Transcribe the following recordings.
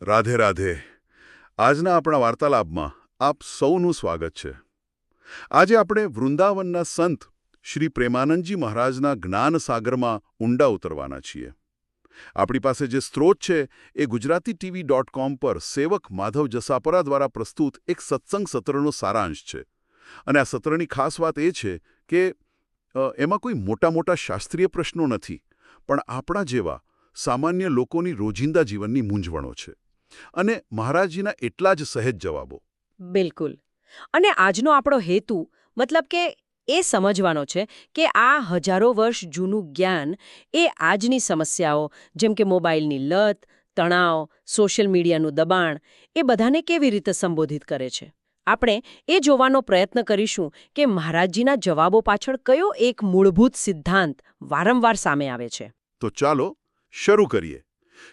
રાધે રાધે. આજના આપણા વાર્તાલાપમાં આપ સૌનું સ્વાગત છે. આજે આપણે વૃંદાવનના સંત શ્રી પ્રેમાનંદજી મહારાજના જ્ઞાન સાગરમાં ઊંડા ઉતરવાના છીએ. આપણી પાસે જે સ્ત્રોત છે એ gujaratiTV.com પર સેવક માધવ જસાપરા દ્વારા પ્રસ્તુત એક સત્સંગ સત્રનો સારાંશ છે. અને આ સત્રની ખાસ વાત એ છે કે એમાં કોઈ મોટા શાસ્ત્રીય પ્રશ્નો નથી, પણ આપણા જેવા સામાન્ય લોકોની રોજિંદા જીવનની મૂંઝવણો છે અને મહારાજજીના એટલા જ સહેજ જવાબો. બિલકુલ. અને આજનો આપણો હેતુ મતલબ કે એ સમજવાનો છે કે આ હજારો વર્ષ જૂનું જ્ઞાન એ આજની સમસ્યાઓ જેમ કે મોબાઈલની લત, તણાવ, સોશિયલ મીડિયાનું દબાણ એ બધાને કેવી રીતે સંબોધિત કરે છે. આપણે એ જોવાનો પ્રયત્ન કરીશું કે મહારાજજીના જવાબો પાછળ કયો એક મૂળભૂત સિદ્ધાંત વારંવાર સામે આવે છે. તો ચાલો શરૂ કરીએ.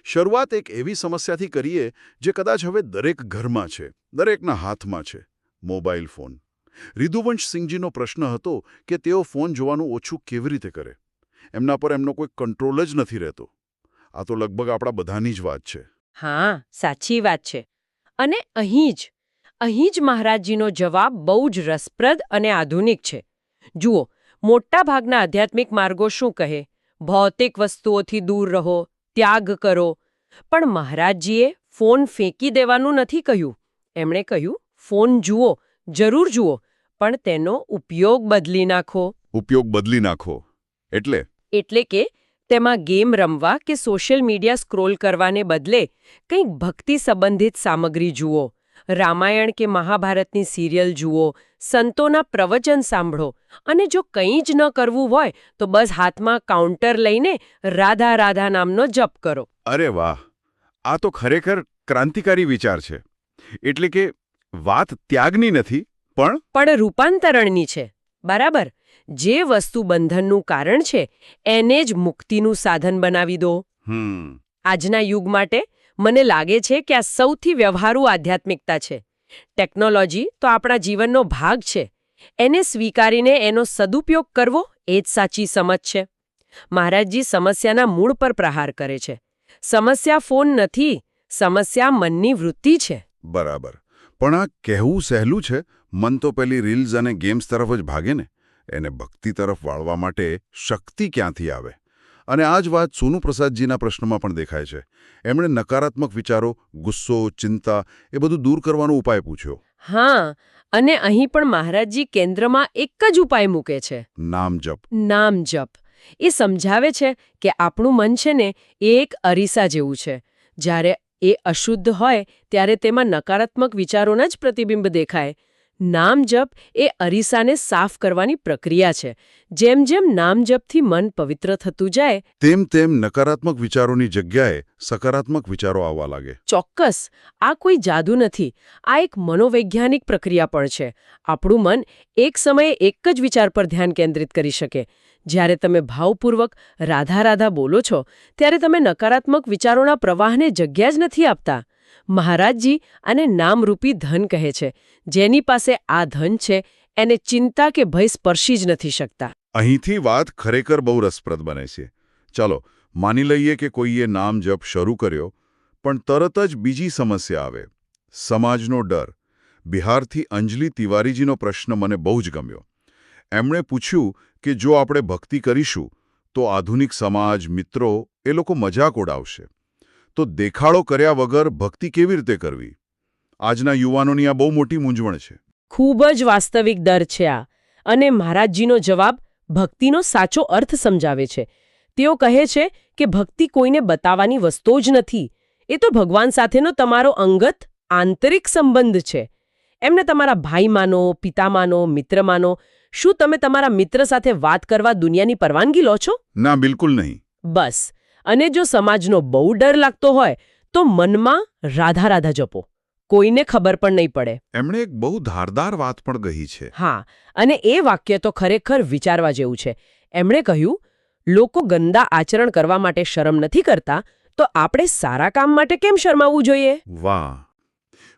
શરૂઆત એક એવી સમસ્યાથી કરીએ જે કદાચ હવે દરેક ઘરમાં છે, દરેકના હાથમાં છે: મોબાઈલ ફોન. રિધુવંશસિંહજીનો પ્રશ્ન હતો કે તેઓ ફોન જોવાનું ઓછું કેવી રીતે કરે. એમના પર એમનો કોઈ કંટ્રોલ જ નથી રહેતો. આ તો લગભગ આપણા બધાની જ વાત છે. હા, સાચી વાત છે. અને અહીં જ મહારાજજીનો જવાબ બહુ જ રસપ્રદ અને આધુનિક છે. જુઓ, મોટા ભાગના આધ્યાત્મિક માર્ગો શું કહે? ભૌતિક વસ્તુઓથી દૂર રહો, ત્યાગ કરો. પણ મહારાજજીએ ફોન ફેંકી દેવાનું નથી કહ્યું. એમણે કહ્યું, ફોન જુઓ, જરૂર જુઓ, પણ તેનો ઉપયોગ બદલી નાખો. ઉપયોગ બદલી નાખો એટલે કે તેમાં ગેમ રમવા કે સોશિયલ મીડિયા સ્ક્રોલ કરવાને બદલે કંઈક ભક્તિ સંબંધિત સામગ્રી જુઓ, રામાયણ કે મહાભારતની સિરિયલ જુઓ, સંતોના પ્રવચન સાંભળો, અને જો કંઈ જ ન કરવું હોય તો બસ હાથમાં કાઉન્ટર લઈને રાધા રાધા નામનો જપ કરો. અરે વાહ, આ તો ખરેખર ક્રાંતિકારી વિચાર છે. એટલે કે વાત ત્યાગની નથી, પણ રૂપાંતરણની છે. બરાબર. જે વસ્તુ બંધનનું કારણ છે એને જ મુક્તિનું સાધન બનાવી દો. આજના યુગ માટે મને લાગે છે કે આ સૌથી વ્યવહારુ આધ્યાત્મિકતા છે. ટેકનોલોજી તો આપણા જીવનનો ભાગ છે. એને સ્વીકારીને એનો સદુપયોગ કરવો એ જ સાચી સમજ છે. મહારાજજી સમસ્યાના મૂળ પર પ્રહાર કરે છે. સમસ્યા ફોન નથી, સમસ્યા મનની વૃત્તિ છે. બરાબર. પણ આ કહેવું સહેલું છે. મન તો પેલી રીલ્સ અને ગેમ્સ તરફ જ ભાગે ને. એને ભક્તિ તરફ વાળવા માટે શક્તિ ક્યાંથી આવે? અને આ જ વાત સોનુ પ્રસાદજીના પ્રશ્નમાં પણ દેખાય છે. એમણે નકારાત્મક વિચારો, ગુસ્સો, ચિંતા એ બધું દૂર કરવાનો ઉપાય પૂછ્યો. હા, અને અહીં પણ મહારાજજી કેન્દ્રમાં એક જ ઉપાય મૂકે છે: નામ જપ. નામ જપ. એ સમજાવે છે કે આપણું મન છે ને એ એક અરીસા જેવું છે. જ્યારે એ અશુદ્ધ હોય ત્યારે તેમાં નકારાત્મક વિચારોના જ પ્રતિબિંબ દેખાય. નામ જપ એ અરીસાને સાફ કરવાની પ્રક્રિયા છે. જેમ જેમ નામ જપથી મન પવિત્ર થતું જાય તેમ તેમ નકારાત્મક વિચારોની જગ્યાએ સકારાત્મક વિચારો આવવા લાગે. ચોક્કસ. આ કોઈ જાદુ નથી. આ એક મનોવૈજ્ઞાનિક પ્રક્રિયા પણ છે. આપણું મન એક સમયે એક જ વિચાર પર ધ્યાન કેન્દ્રિત કરી શકે. જ્યારે તમે ભાવપૂર્વક રાધા રાધા બોલો છો ત્યારે તમે નકારાત્મક વિચારોના પ્રવાહને જગ્યા જ નથી આપતા. મહારાજજી આને નામરૂપી ધન કહે છે. જેની પાસે આ ધન છે એને ચિંતા કે ભય સ્પર્શી જ નથી શકતા. અહીંથી વાત ખરેખર બહુ રસપ્રદ બને છે. ચાલો માની લઈએ કે કોઈએ નામ જપ શરૂ કર્યો, પણ તરત જ બીજી સમસ્યા આવે: સમાજનો ડર. બિહારથી અંજલિ તિવારીજીનો પ્રશ્ન મને બહુ જ ગમ્યો. એમણે પૂછ્યું કે જો આપણે ભક્તિ કરીશું તો આધુનિક સમાજ, મિત્રો એ લોકો મજાક ઉડાવશે. તો દેખાડો કર્યા વગર ભક્તિ કેવી રીતે કરવી? આજના યુવાનોની આ બહુ મોટી મૂંઝવણ છે. ખૂબ જ વાસ્તવિક ડર છે આ. અને મહારાજજીનો જવાબ ભક્તિનો સાચો અર્થ સમજાવે છે. તેઓ કહે છે કે ભક્તિ કોઈને બતાવવાની વસ્તુ જ નથી. એ તો ભગવાન સાથેનો તમારો અંગત આંતરિક સંબંધ છે. એમને તમારા ભાઈ માનો, પિતા માનો, મિત્ર માનો. શું તમે તમારા મિત્ર સાથે વાત કરવા દુનિયાની પરવાનગી લો છો? ના, બિલકુલ નહીં. બસ. અને જો સમાજનો બહુ ડર લાગતો હોય તો મનમાં રાધા રાધા જપો. કોઈને ખબર પણ નહીં પડે. એમણે એક બહુ ધારદાર વાત પણ કહી છે. હા, અને એ વાક્ય તો ખરેખર વિચારવા જેવું છે. એમણે કહ્યું, લોકો ગંદા આચરણ કરવા માટે શરમ નથી કરતા, તો આપણે સારા કામ માટે કેમ શરમાવવું જોઈએ? વાહ.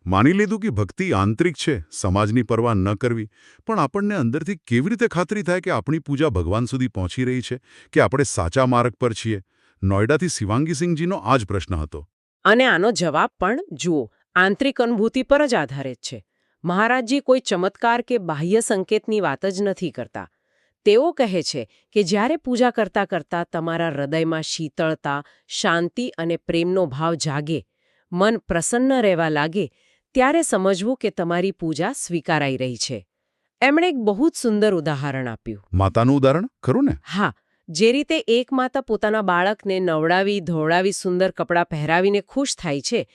માની લીધું કે ભક્તિ આંતરિક છે, સમાજની પરવા ન કરવી. પણ આપણને અંદરથી કેવી રીતે ખાતરી થાય કે આપણી પૂજા ભગવાન સુધી પહોંચી રહી છે, કે આપણે સાચા માર્ગ પર છીએ? નોઈડાથી શિવાંગીસિંહજીનો આ જ પ્રશ્ન હતો. અને આનો જવાબ પણ જુઓ, આંતરિક અનુભૂતિ પર જ આધારિત છે. મહારાજજી કોઈ ચમત્કાર કે બાહ્ય સંકેતની વાત જ નથી કરતા. તેઓ કહે છે કે જ્યારે પૂજા કરતા કરતા તમારા હૃદયમાં શીતળતા, શાંતિ અને પ્રેમનો ભાવ જાગે, મન પ્રસન્ન રહેવા લાગે, ત્યારે સમજવું કે તમારી પૂજા સ્વીકારાઈ રહી છે. એમણે એક બહુ જ સુંદર ઉદાહરણ આપ્યું. માતાનું ઉદાહરણ ખરું ને? હા, જે રીતે એક માતા પોતાના બાળકને નવડાવી ધોવડાવી સુંદર કપડાં પહેરાવીને ખુશ થાય છે,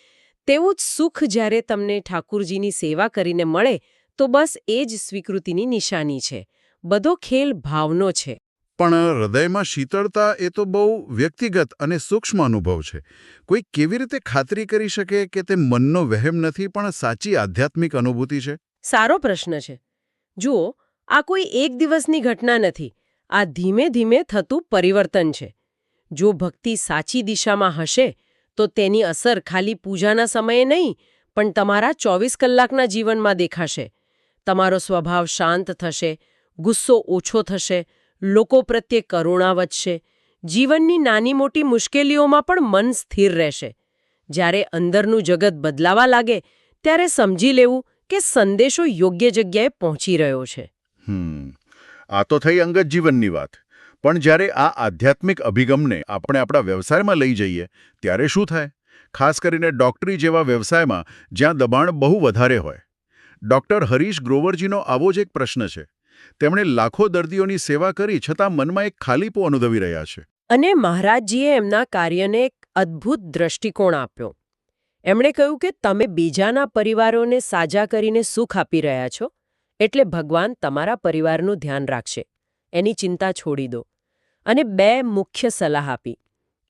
તેવું જ સુખ જ્યારે તમને ઠાકુરજીની સેવા કરીને મળે તો બસ એ જ સ્વીકૃતિની નિશાની છે. બધો ખેલ ભાવનો છે. પણ હૃદયમાં શીતળતા એ તો બહુ વ્યક્તિગત અને સૂક્ષ્મ અનુભવ છે. કોઈ કેવી રીતે ખાતરી કરી શકે કે તે મનનો વહેમ નથી પણ સાચી આધ્યાત્મિક અનુભૂતિ છે? સારો પ્રશ્ન છે. જુઓ, આ કોઈ એક દિવસની ઘટના નથી. આ ધીમે ધીમે થતું પરિવર્તન છે. જો ભક્તિ સાચી દિશામાં હશે તો તેની અસર ખાલી પૂજાના સમયે નહીં, પણ તમારા 24 કલાકના જીવનમાં દેખાશે. તમારો સ્વભાવ શાંત થશે, ગુસ્સો ઓછો થશે, લોકો પ્રત્યે કરુણા વધશે, જીવનની નાની મોટી મુશ્કેલીઓમાં પણ મન સ્થિર રહેશે. જ્યારે અંદરનું જગત બદલાવા લાગે ત્યારે સમજી લેવું કે સંદેશો યોગ્ય જગ્યાએ પહોંચી રહ્યો છે. આ તો થઈ અંગત જીવનની વાત. પણ જ્યારે આ આધ્યાત્મિક અભિગમને આપણે આપણા વ્યવસાયમાં લઈ જઈએ ત્યારે શું થાય? ખાસ કરીને ડોક્ટરી જેવા વ્યવસાયમાં જ્યાં દબાણ બહુ વધારે હોય. ડોક્ટર હરીશ ગ્રોવરજીનો આવો જ એક પ્રશ્ન છે. તેમણે લાખો દર્દીઓની સેવા કરી છતાં મનમાં એક ખાલીપો અનુભવી રહ્યા છે. અને મહારાજજીએ એમના કાર્યને એક અદ્ભુત દ્રષ્ટિકોણ આપ્યો. એમણે કહ્યું કે તમે બીજાના પરિવારોને સાજા કરીને સુખ આપી રહ્યા છો, એટલે ભગવાન તમારા પરિવારનું ધ્યાન રાખશે. એની ચિંતા છોડી દો. અને 2 મુખ્ય સલાહ આપી.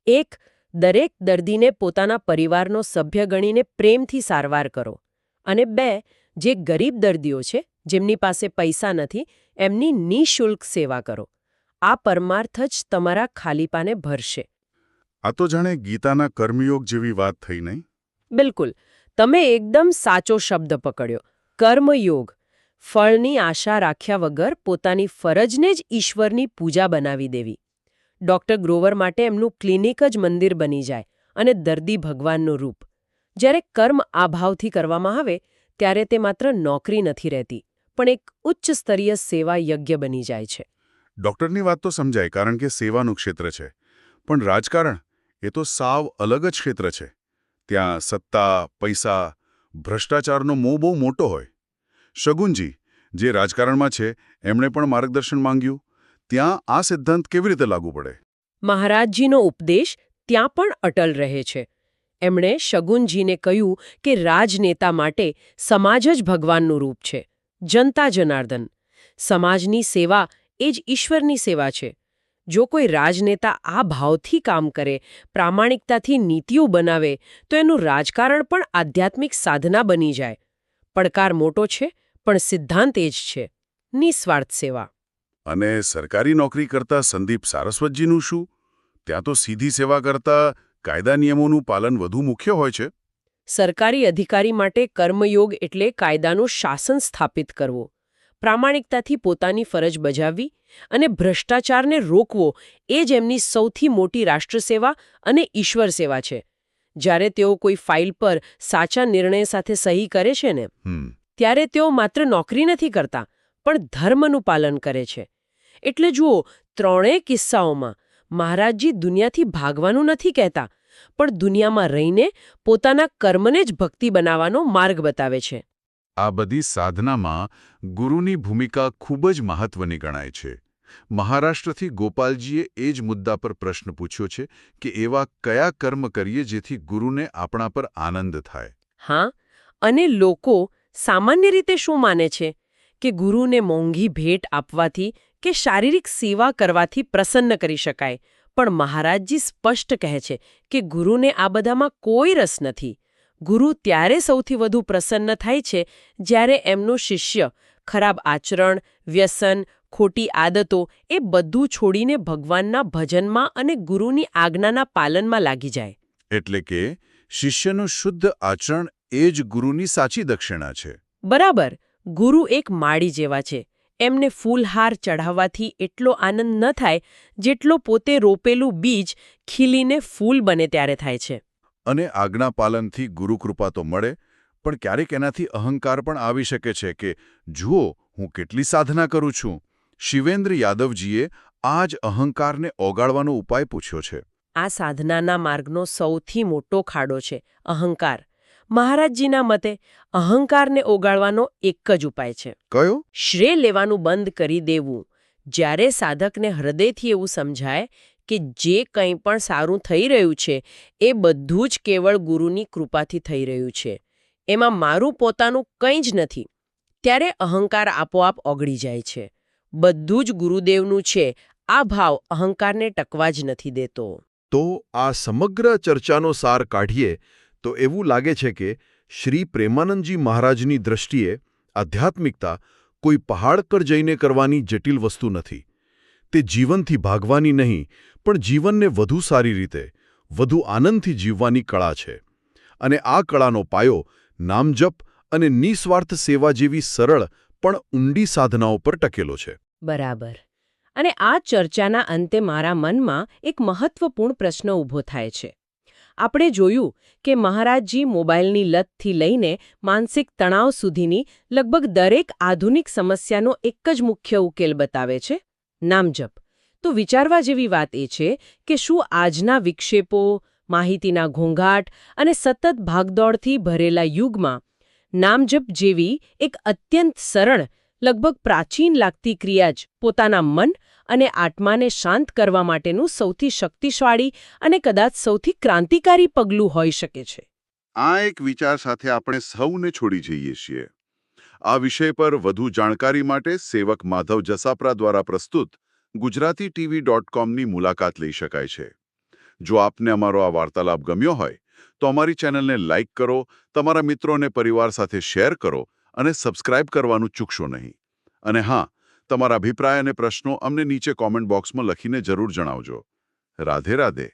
1, દરેક દર્દીને પોતાના પરિવારનો સભ્ય ગણીને પ્રેમથી સારવાર કરો. અને 2, જે ગરીબ દર્દીઓ છે, જેમની પાસે પૈસા નથી, એમની નિઃશુલ્ક સેવા કરો. આ પરમાર્થ જ તમારા ખાલીપાને ભરશે. આ તો જાણે ગીતાના કર્મયોગ જેવી વાત થઈ નહીં? બિલકુલ. તમે એકદમ સાચો શબ્દ પકડ્યો. કર્મયોગ. ફળની આશા રાખ્યા વગર પોતાની ફરજને જ ઈશ્વરની પૂજા બનાવી દેવી. ડોક્ટર ગ્રોવર માટે એમનું ક્લિનિક જ મંદિર બની જાય અને દર્દી ભગવાનનું રૂપ. જ્યારે કર્મ આ ભાવથી કરવામાં આવે ત્યારે તે માત્ર નોકરી નથી રહેતી, પણ એક ઉચ્ચ સ્તરીય સેવા યજ્ઞ બની જાય છે. ડોક્ટરની વાત તો સમજાય કારણ કે સેવાનું ક્ષેત્ર છે. પણ રાજકારણ એ તો સાવ અલગ જ ક્ષેત્ર છે. ત્યાં સત્તા, પૈસા, ભ્રષ્ટાચારનો મોહ બહુ મોટો હોય. શગુનજી, જે રાજકારણમાં છે, એમણે પણ માર્ગદર્શન માંગ્યું. ત્યાં આ સિદ્ધાંત કેવી રીતે લાગુ પડે? મહારાજજીનો ઉપદેશ ત્યાં પણ અટલ રહે છે. એમણે શગુનજીને કહ્યું કે રાજનેતા માટે સમાજ જ ભગવાનનું રૂપ છે. જનતા જનાર્દન. સમાજની સેવા એ જ ઈશ્વરની સેવા છે. જો કોઈ રાજનેતા આ ભાવથી કામ કરે, પ્રામાણિકતાથી નીતિઓ બનાવે, તો એનું રાજકારણ પણ આધ્યાત્મિક સાધના બની જાય. પડકાર મોટો છે, પણ સિદ્ધાંત એ જ છે. નિસ્વાર્થ સેવા. અને સરકારી નોકરી કરતા સંદીપ સારસ્વતજીનું શું? ત્યાં તો સીધી સેવા કરતા કાયદા નિયમોનું પાલન વધુ મુખ્ય હોય છે. સરકારી અધિકારી માટે કર્મયોગ એટલે કાયદાનું શાસન સ્થાપિત કરવો, પ્રામાણિકતાથી પોતાની ફરજ બજાવવી અને ભ્રષ્ટાચારને રોકવો એ જ એમની સૌથી મોટી રાષ્ટ્રસેવા અને ઈશ્વર સેવા છે. જ્યારે તેઓ કોઈ ફાઇલ પર સાચા નિર્ણય સાથે સહી કરે છે ને, ત્યારે તેઓ માત્ર નોકરી નથી કરતા, પણ ધર્મનું પાલન કરે છે. એટલે જુઓ, ત્રણેય કિસ્સાઓમાં મહારાજજી દુનિયાથી ભાગવાનું નથી કહેતા, પણ દુનિયામાં રહીને પોતાના કર્મને જ ભક્તિ બનાવવાનો માર્ગ બતાવે છે. આ બધી સાધનામાં ગુરુની ભૂમિકા ખૂબ જ મહત્વની ગણાય છે. મહારાષ્ટ્રથી ગોપાલજીએ એ જ મુદ્દા પર પ્રશ્ન પૂછ્યો છે કે એવા કયા કર્મ કરીએ જેથી ગુરુને આપણા પર આનંદ થાય? હા, અને લોકો સામાન્ય રીતે શું માને છે કે ગુરુને મોંઘી ભેટ આપવાથી કે શારીરિક સેવા કરવાથી પ્રસન્ન કરી શકાય. પણ મહારાજજી સ્પષ્ટ કહે છે કે ગુરુને આ બધામાં કોઈ રસ નથી. ગુરુ ત્યારે સૌથી વધુ પ્રસન્ન થાય છે જ્યારે એમનું શિષ્ય ખરાબ આચરણ, વ્યસન, ખોટી આદતો એ બધું છોડીને ભગવાનના ભજનમાં અને ગુરુની આજ્ઞાના પાલનમાં લાગી જાય. એટલે કે શિષ્યનું શુદ્ધ આચરણ એ જ ગુરુની સાચી દક્ષિણા છે. બરાબર. ગુરુ એક માળી જેવા છે. એમને ફૂલહાર ચઢાવવાથી એટલો આનંદ ન થાય જેટલો પોતે રોપેલું બીજ ખીલીને ફૂલ બને ત્યારે થાય છે. અને આજ્ઞાપાલનથી ગુરુકૃપા તો મળે, પણ ક્યારેક એનાથી અહંકાર પણ આવી શકે છે કે જુઓ હું કેટલી સાધના કરું છું. શિવેન્દ્ર યાદવજીએ આ જ અહંકારને ઓગાળવાનો ઉપાય પૂછ્યો છે. આ સાધનાના માર્ગનો સૌથી મોટો ખાડો છે અહંકાર. મહારાજજીના મતે અહંકારને ઓગાળવાનો એક જ ઉપાય છે. કયો? શ્રેય લેવાનું બંધ કરી દેવું. જ્યારે સાધકને હૃદયથી એવું સમજાય કે જે કંઈ પણ સારું થઈ રહ્યું છે એ બધું જ કેવળ ગુરુની કૃપાથી થઈ રહ્યું છે, એમાં મારું પોતાનું કંઈ જ નથી, ત્યારે અહંકાર આપોઆપ ઓગળી જાય છે. બધું જ ગુરુદેવનું છે આ ભાવ અહંકારને ટકવા જ નથી દેતો. તો આ સમગ્ર ચર્ચાનો સાર કાઢીએ તો એવું લાગે છે કે શ્રી પ્રેમાનંદજી મહારાજની દ્રષ્ટિએ આધ્યાત્મિકતા કોઈ પહાડ પર જઈને કરવાની જટિલ વસ્તુ નથી. તે જીવનથી ભાગવાની નહીં, પણ જીવનને વધુ સારી રીતે, વધુ આનંદથી જીવવાની કળા છે. અને આ કળાનો પાયો નામજપ અને નિસ્વાર્થ સેવા જેવી સરળ પણ ઊંડી સાધનાઓ પર ટકેલો છે. બરાબર. અને આ ચર્ચાના અંતે મારા મનમાં એક મહત્વપૂર્ણ પ્રશ્ન ઊભો થાય છે. આપણે જોયું કે મહારાજજી મોબાઈલની લતથી લઈને માનસિક તણાવ સુધીની લગભગ દરેક આધુનિક સમસ્યાનો એક જ મુખ્ય ઉકેલ બતાવે છે, નામજપ. તો વિચારવા જેવી વાત એ છે કે શું આજના વિક્ષેપો, માહિતીના ઘોંઘાટ અને સતત ભાગદોડથી ભરેલા યુગમાં નામજપ જેવી એક અત્યંત સરળ, લગભગ પ્રાચીન લાગતી ક્રિયા જ પોતાના મન અને આત્માને શાંત કરવા માટેનું સૌથી શક્તિશાળી અને કદાચ સૌથી ક્રાંતિકારી પગલું હોઈ શકે છે. આ એક વિચાર સાથે આપણે સૌને છોડી જઈએ છીએ. આ વિષય પર વધુ જાણકારી માટે સેવક માધવ જસાપરા દ્વારા પ્રસ્તુત gujaratitv.com ની મુલાકાત લઈ શકાય છે. જો આપને અમારો આ વાર્તાલાપ ગમ્યો હોય તો અમારી ચેનલને લાઇક કરો, તમારા મિત્રો અને પરિવાર સાથે શેર કરો અને સબસ્ક્રાઇબ કરવાનું ચૂકશો નહીં. અને હા, તમારા અભિપ્રાય અને પ્રશ્નો અમને નીચે કોમેન્ટ બોક્સમાં લખીને જરૂર જણાવજો. રાધે રાધે.